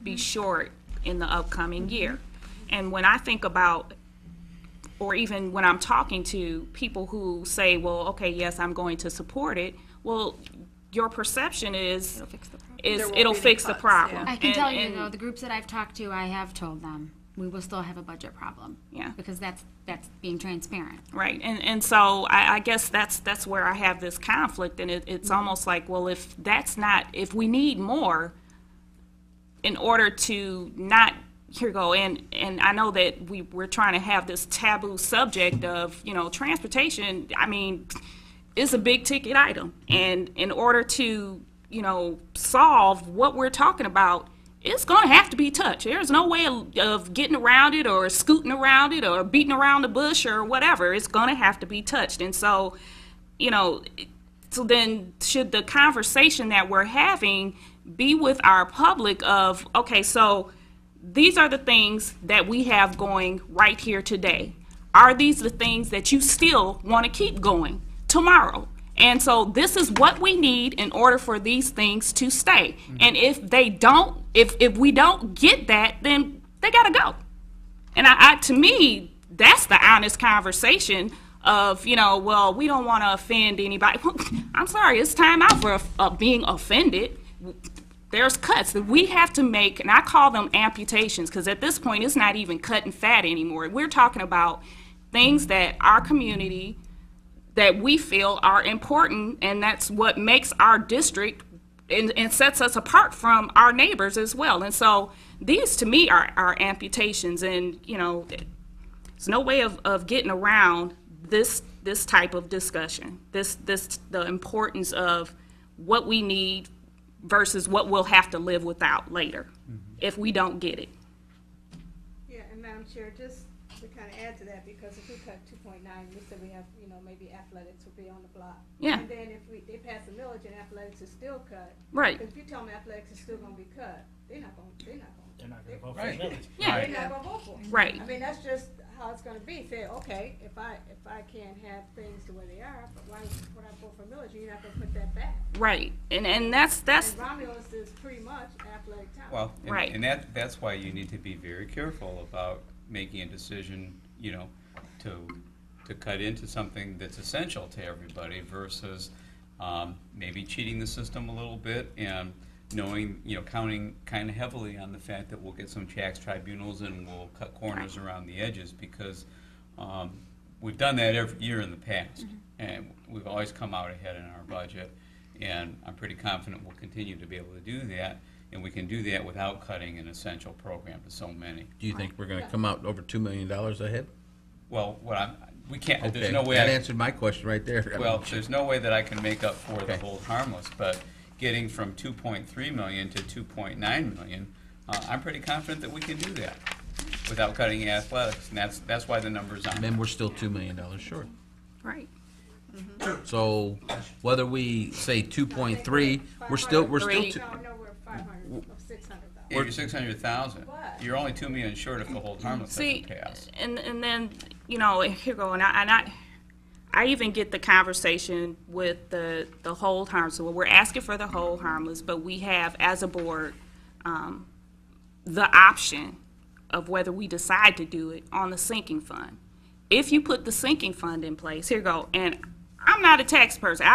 be short in the upcoming year. And when I think about, or even when I'm talking to people who say, well, okay, yes, I'm going to support it, well, your perception is it'll fix the problem. I can tell you, though, the groups that I've talked to, I have told them we will still have a budget problem. Yeah. Because that's being transparent. Right. And so I guess that's where I have this conflict, and it's almost like, well, if we need more in order to not, here go, and I know that we're trying to have this taboo subject of, transportation, I mean, is a big ticket item. And in order to, solve what we're talking about, it's going to have to be touched. There's no way of getting around it or scooting around it or beating around the bush or whatever. It's going to have to be touched. And so, so then should the conversation that we're having be with our public of, okay, so these are the things that we have going right here today. Are these the things that you still want to keep going tomorrow? And so this is what we need in order for these things to stay. And if they don't, if we don't get that, then they got to go. And to me, that's the honest conversation of, well, we don't want to offend anybody. I'm sorry, it's time out for being offended. There's cuts that we have to make, and I call them amputations, because at this point, it's not even cutting fat anymore. We're talking about things that our community, that we feel are important, and that's what makes our district and sets us apart from our neighbors as well. And so these, to me, are amputations, and, there's no way of getting around this type of discussion, the importance of what we need versus what we'll have to live without later if we don't get it. Yeah, and Madam Chair, just to kind of add to that, because if we cut 2.9, we said we have, maybe athletics will be on the block. Yeah. And then if they pass the millage and athletics is still cut. Right. If you tell them athletics is still going to be cut, they're not going to vote for the millage. Yeah. They're not going to vote for it. Right. I mean, that's just how it's going to be. Say, okay, if I can't have things the way they are, but why would I vote for millage? You're not going to put that back. Right. And that's And Romulus is pretty much athletic town. Well, and, Right. and that's why you need to be very careful about making a decision, to cut into something that's essential to everybody versus maybe cheating the system a little bit and knowing, counting kind of heavily on the fact that we'll get some tax tribunals and we'll cut corners around the edges, because we've done that every year in the past, and we've always come out ahead in our budget, and I'm pretty confident we'll continue to be able to do that, and we can do that without cutting an essential program to so many. Do you think we're going to come out over $2 million ahead? Well, we can't. Okay, There's no way. that answered my question right there. Well, there's no way that I can make up for the hold harmless, but getting from 2.3 million to 2.9 million, I'm pretty confident that we can do that without cutting athletics, and that's why the number's on. And then we're still $2 million short. right. So whether we say 2.3, we're still No, we're 500 of 600,000. If you're 600,000, What? you're only 2 million short if the hold harmless See, doesn't pass. and then, here go, and I even get the conversation with the hold harmless. So we're asking for the hold harmless, but we have, as a board, the option of whether we decide to do it on the sinking fund. If you put the sinking fund in place, here go, and I'm not a tax person.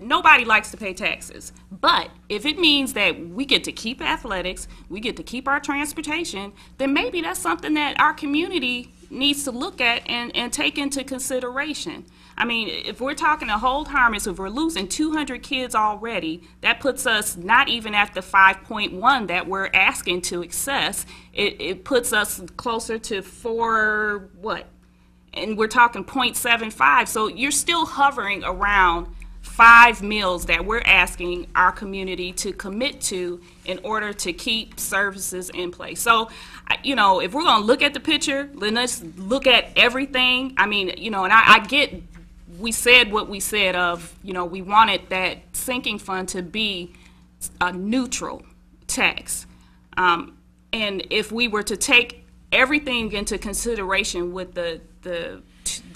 Nobody likes to pay taxes. But if it means that we get to keep athletics, we get to keep our transportation, then maybe that's something that our community needs to look at and take into consideration. I mean, if we're talking a hold harmless, if we're losing 200 kids already, that puts us not even at the 5.1 that we're asking to access. It puts us closer to 4, what? And we're talking 0.75, so you're still hovering around 5 meals that we're asking our community to commit to in order to keep services in place. So, if we're going to look at the picture, then let's look at everything. I mean, and I get, we said what we said of, we wanted that sinking fund to be a neutral tax. And if we were to take everything into consideration with the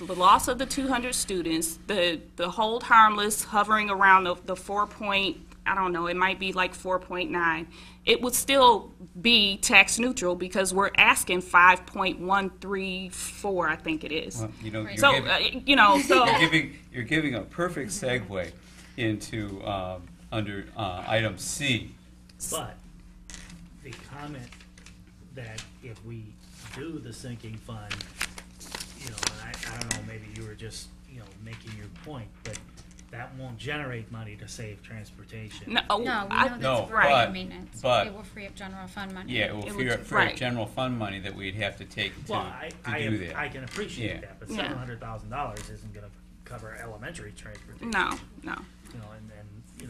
loss of the 200 students, the hold harmless hovering around the 4 point, I don't know, it might be like 4.9, it would still be tax neutral because we're asking 5.134, I think it is. Well, you know, you're So, giving, so, you're giving a perfect segue into under item C. But the comment that if we do the sinking fund, and I don't know, maybe you were just, making your point, but that won't generate money to save transportation. no, No, we know No, that's right. right, maintenance. but- It will free up general fund money. Yeah, it will It free would- up right. general fund money that we'd have to take Well, to I do that. I can appreciate Yeah. that, but Yeah. $700,000 isn't gonna cover elementary transportation. no. And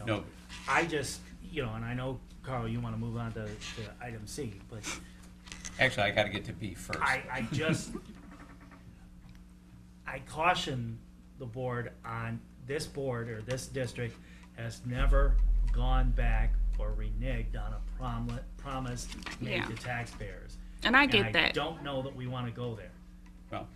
No. I just, and I know, Carl, you wanna move on to item C, but Actually, I gotta get to B first. I just, I caution the board on, this board or this district has never gone back or reneged on a promise made Yeah. to taxpayers. And I get I that. don't know that we wanna go there. Well,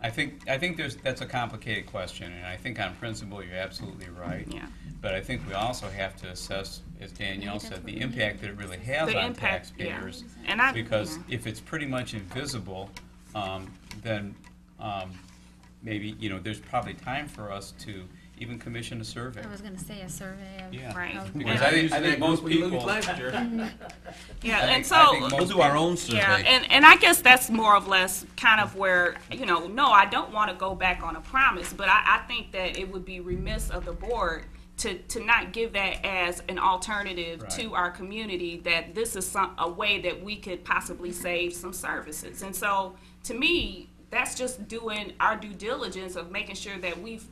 I think that's a complicated question, and I think on principle, you're absolutely right. Yeah. But I think we also have to assess, as Danielle Maybe that's said, what the we need. impact that it really has The on impact, yeah. taxpayers. And I, Because yeah. if it's pretty much invisible, then maybe, there's probably time for us to even commission a survey. I was gonna say a survey of. Yeah. Right. of Because what- I think most people. Last year. Yeah, I and think so, most We'll do our own survey. yeah, and I guess that's more or less kind of where, no, I don't want to go back on a promise, but I think that it would be remiss of the board to not give that as an alternative Right. to our community, that this is a way that we could possibly save some services. And so, to me, that's just doing our due diligence of making sure that we've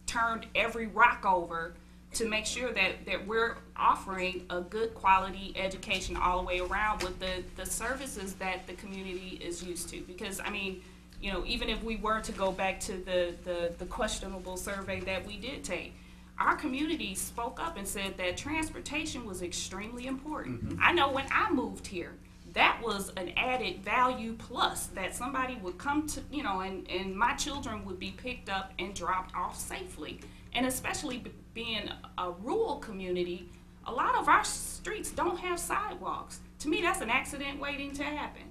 turned every rock over to make sure that we're offering a good quality education all the way around with the services that the community is used to. Because, even if we were to go back to the questionable survey that we did take, our community spoke up and said that transportation was extremely important. Mm-hmm. I know when I moved here, that was an added value plus, that somebody would come to, and my children would be picked up and dropped off safely. And especially being a rural community, a lot of our streets don't have sidewalks. To me, that's an accident waiting to happen.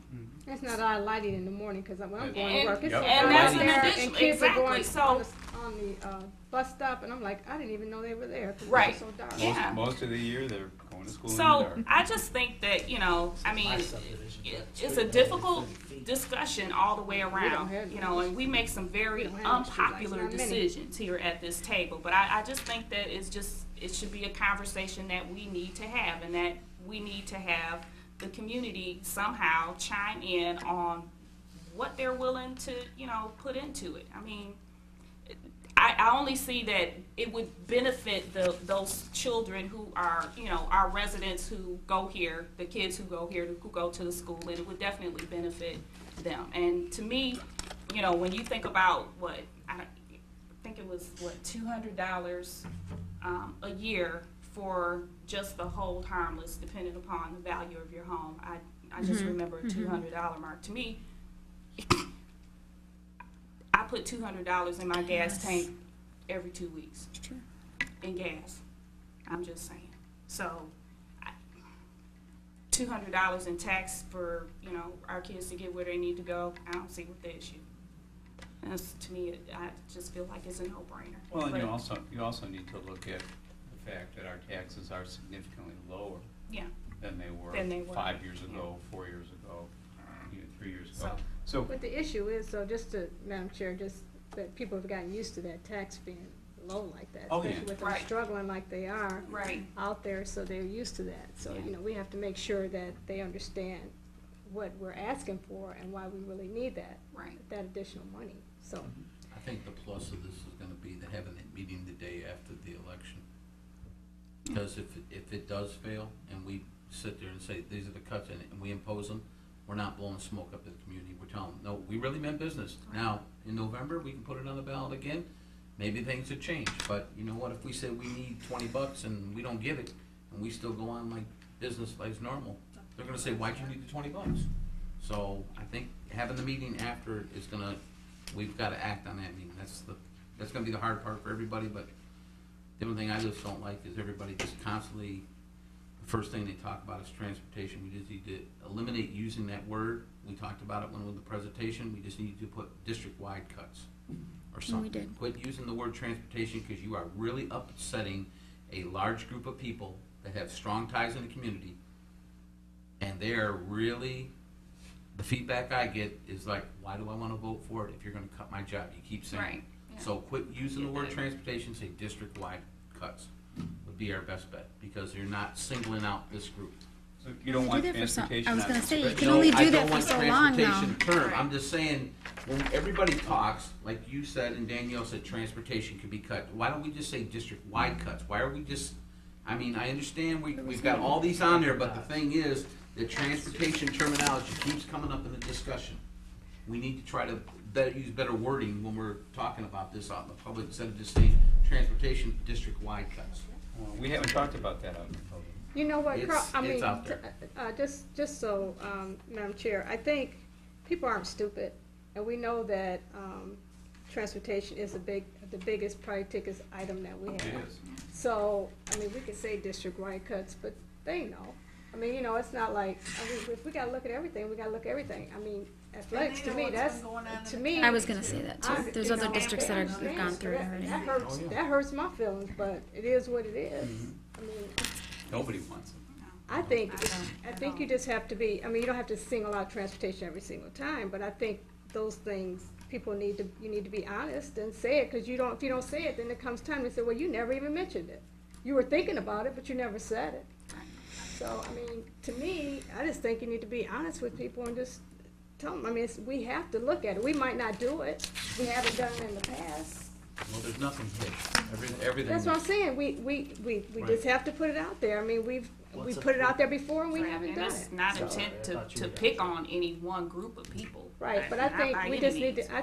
It's not our lighting in the morning, because when I'm going And- to work, it's Yep. so and dark that's out an there, additional- and kids are exactly, going so- on the bus stop, and I'm like, I didn't even know they were there, because Right. it was so dark. Yeah. Most of the year, they're going to school in the So dark. I just think that, My subdivision, it's a difficult discussion all the way around, have and we make some very We don't have streetlights, unpopular not many. decisions here at this table. But I just think that it should be a conversation that we need to have, and that we need to have the community somehow chime in on what they're willing to, put into it. I only see that it would benefit those children who are, our residents who go here, the kids who go here, who go to the school, and it would definitely benefit them. And to me, when you think about I think it was $200 a year for just the hold harmless, depending upon the value of your home. I just remember a $200 mark. To me, I put $200 in my gas tank every 2 weeks. In gas. I'm just saying. So, $200 in tax for, our kids to get where they need to go, I don't see what the issue. And to me, I just feel like it's a no-brainer. Well, and But- you also need to look at the fact that our taxes are significantly lower Yeah. than they were Than they were. 5 years ago, 4 years ago, 3 years ago. So- So, But the issue is, Madam Chair, just that people have gotten used to that tax being low like that. Oh, yeah. Especially with them Right. struggling like they are Right. out there, so they're used to that. So, Yeah. we have to make sure that they understand what we're asking for and why we really need that Right. additional money, so. I think the plus of this is gonna be the having that meeting the day after the election. Because if it does fail, and we sit there and say, these are the cuts, and we impose them, we're not blowing smoke up at the community, we're telling them, no, we really meant business. Now, in November, we can put it on the ballot again, maybe things have changed, but you know what, if we say we need $20 and we don't give it, and we still go on like business as normal, they're gonna say, why'd you need the $20? So, I think having the meeting after is gonna, we've gotta act on that meeting, that's gonna be the hard part for everybody, but The only thing I just don't like is everybody just constantly, the first thing they talk about is transportation. We just need to eliminate using that word. We talked about it when we were in the presentation. We just need to put district-wide cuts or something. did. Quit using the word transportation because you are really upsetting a large group of people that have strong ties in the community. And they are really, the feedback I get is like, why do I want to vote for it if you're going to cut my job? You keep saying it. Right, yeah. So quit using the word transportation, say district-wide cuts would be our best bet, because you're not singling out this group. So you don't want do that for some- transportation. I was gonna as a say, you separate- can No, only I do that don't for want so long now. transportation term. I'm just saying, when everybody talks, like you said and Danielle said, transportation could be cut. Why don't we just say district-wide cuts? Why are we just, I mean, I understand we've got all these on there, but the thing is, the transportation terminology keeps coming up in the discussion. We need to try to use better wording when we're talking about this out in the public, instead of just saying transportation district-wide cuts. Well, we haven't talked about that out in the public. You know what, Carl, I It's mean, out there. just so, Madam Chair, I think people aren't stupid, and we know that, transportation is the biggest, probably tickets item that we It have. is. So, I mean, we could say district-wide cuts, but they know. I mean, you know, it's not like, I mean, if we gotta look at everything, we gotta look at everything. I mean, athletics, to me, that's, to me. I was gonna say that too. There's you other know, districts that I have gone through it already. That hurts my feelings, but it is what it is. I mean, Nobody wants it. I think you just have to be, I mean, you don't have to single out transportation every single time, but I think those things, you need to be honest and say it, because if you don't say it, then it comes time to say, well, you never even mentioned it. You were thinking about it, but you never said it. So, I mean, to me, I just think you need to be honest with people and just tell them, I mean, we have to look at it. We might not do it. We haven't done it in the past. Well, there's nothing here. Everything. That's what I'm saying. We just have to put it out there. I mean, we put it out there before and we Right, haven't and done it's it. not So- intent I thought you to were pick done. on any one group of people. Right, but I Not think by we any just need means. to,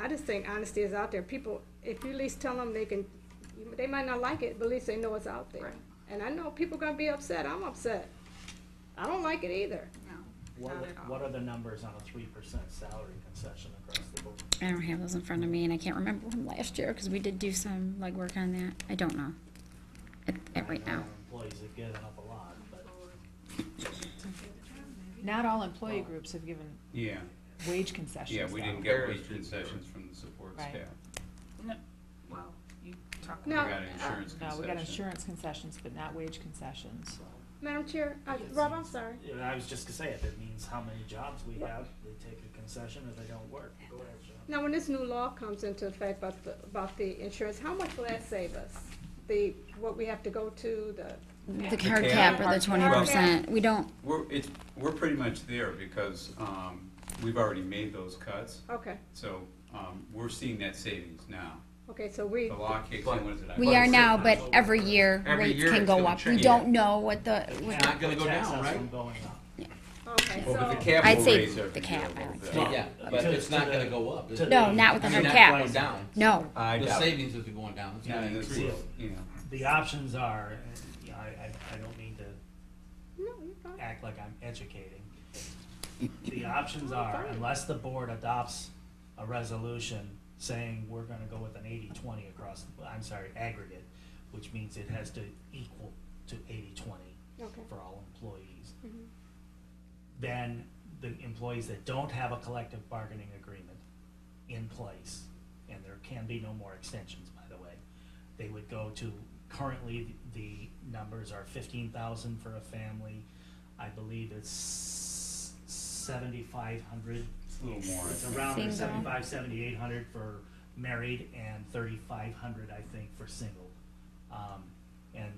I just think honesty is out there. People, if you at least tell them they might not like it, but at least they know it's out there. Right. And I know people gonna be upset. I'm upset. I don't like it either. No, What not at all. what are the numbers on a 3% salary concession across the board? I don't have those in front of me, and I can't remember from last year because we did do some legwork on that. I don't know right I know now. Employees have given up a lot, but Not all employee groups have given Yeah, wage concessions. yeah, we didn't though. get wage concessions from the support Right. staff. No, well, you talk We No, got an insurance concession. No, we got insurance concessions, but not wage concessions. Madam Chair, Rob, I'm sorry. Yeah, I was just gonna say, if it means how many jobs we have, they take a concession if they don't work. Go ahead, Sean. Now, when this new law comes into effect about the insurance, how much will that save us? What we have to go to, The hard cap or the 20%. We don't. We're pretty much there because, we've already made those cuts, okay, so, we're seeing that savings now. okay, so The law kicks in, what is it? We are now, but every year Every rates year can it's go gonna up. We change. don't know what the. It's not gonna go Protects down, us right? from going up. okay, Well, but the so, cap I'd will say raise every the year cap, a little I would bit. say. Yeah, but To- it's not to gonna the- go up. is to it? No, not with the I mean, hard not cap. going down. No. I The doubt it. savings isn't going down, it's Yeah, gonna that's, increase. you know, The options are, you know, I don't mean to no, you're fine. act like I'm educating. The options are, unless the board adopts a resolution saying we're gonna go with an 80-20 across, aggregate, which means it has to equal to 80-20 Okay. for all employees. Mhm. Then the employees that don't have a collective bargaining agreement in place, and there can be no more extensions, by the way, they would go to, currently, the numbers are 15,000 for a family. I believe it's 7,500. it's a little more. I It's think. around there, Single. 7,800 for married and 3,500, I think, for single. And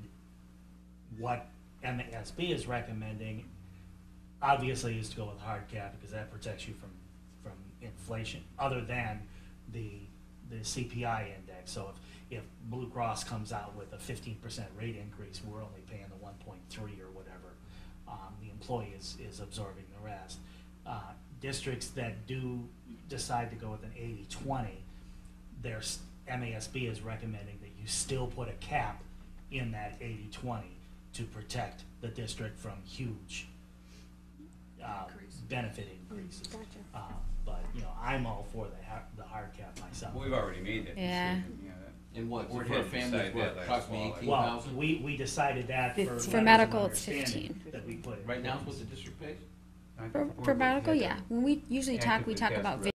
what MASB is recommending, obviously, is to go with hard cap because that protects you from inflation, other than the CPI index. So if Blue Cross comes out with a 15% rate increase, we're only paying the 1.3 or whatever. The employee is absorbing the rest. Districts that do decide to go with an 80-20, their MASB is recommending that you still put a cap in that 80-20 to protect the district from huge benefit increases. Gotcha. But, you know, I'm all for the hard cap myself. We've already made that Yeah. decision, yeah. And what, Board for a had family, decided what, that last approximately fall, I 18,000? Well, we decided that for 15. letters For of medical, it's understanding 15. that we put in. Right now, it's what the district pays? I think For, the board for would medical, have to yeah. When we usually talk, we actively talk test about the